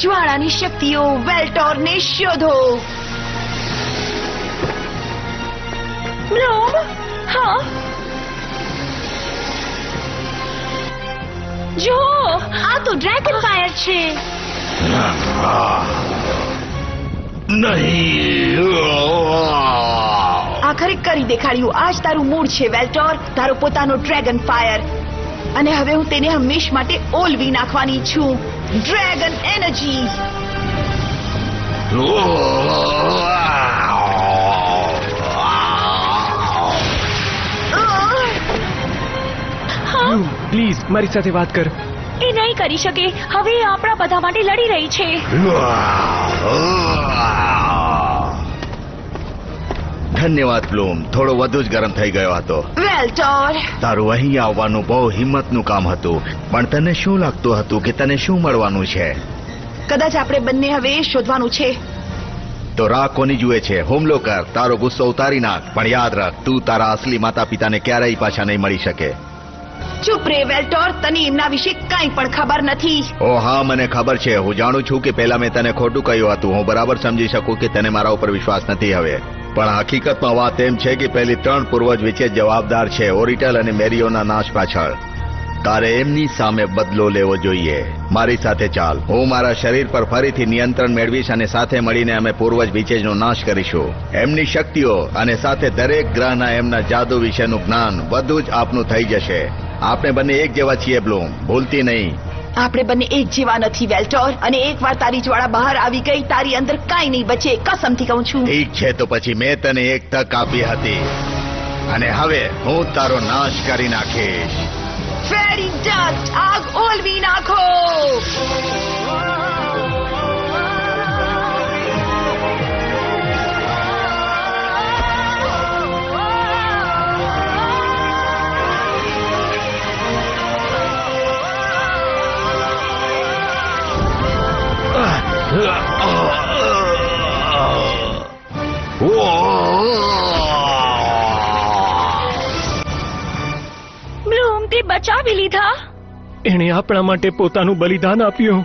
જ્વાળાની શક્તિઓ વેલ્ટોરને શોધો. બ્લૂમ, હા જો આ તો ડ્રેગન ફાયર છે. નહીં. આખરે કરી દેખાડ્યું. આજ તારું મૂળ છે વેલ્ટોર, તારો પોતાનો ડ્રેગન ફાયર. અને હવે હું તેને હંમેશ માટે ઓલવી નાખવાની છું. Dragon energy. પ્લીઝ મારી સાથે વાત કર. એ નહીં કરી શકે. હવે એ આપણા બધા માટે લડી રહી છે. ધન્યવાદ બ્લૂમ, થોડો વધુ જ ગરમ થઈ ગયો હતો. વેલ્ટોર, તારું અહીં આવવાનું બહુ હિંમતનું કામ હતું, પણ તને શું લાગતું હતું કે તને શું મળવાનું છે? કદાચ આપણે બંને હવે એ શોધવાનું છે. તો રાહ કોની જુએ છે? હુમલો કર, તારો ગુસ્સો ઉતારી નાખ, પણ યાદ રાખ, તું તારા અસલી માતા પિતાને ક્યારેય પાછા નહીં મળી શકે. ચૂપ રે વેલ્ટોર, તને એમના વિશે કાંઈ પણ ખબર નથી. ઓ હા, મને ખબર છે. હું જાણું છું કે પહેલા મેં તને ખોટું કહ્યું હતું. હું બરાબર સમજી શકું કે તને મારા ઉપર વિશ્વાસ નથી હવે, પણ હકીકતમાં વાત એમ છે કે પહેલી 3 પૂર્વજ વિશે જવાબદાર છે ઓરિટલ અને મેરિયોના નાશ પાછળ. તારે એમની સામે બદલો લેવો જોઈએ. મારી સાથે ચાલ, હું મારા શરીર પર ફરીથી નિયંત્રણ મેળવીશ અને સાથે મળીને અમે પૂર્વજ વિશેનો નાશ કરીશું. એમની શક્તિઓ અને સાથે દરેક ગ્રહના એમના જાદુ વિશેનું જ્ઞાન બધું જ આપનું થઈ જશે. આપણે બંને એક જેવા છીએ બ્લૂમ, ભૂલતી નહીં. આપણે બંને એક જેવા નથી વેલ્ટોર, અને એકવાર તારી જ્વાળા બહાર આવી ગઈ, તારી અંદર કાંઈ નહીં બચે. કસમથી કહું છું. ઠીક છે, તો પછી મેં તને એક તક આપી હતી, અને હવે હું તારો નાશ કરી નાખીશ. ફેરી ડસ્ટ, આગ ઓલવી નાખો. બ્લૂમ, તે બચાવી લીધા. એણે આપણા માટે પોતાનું બલિદાન આપ્યું.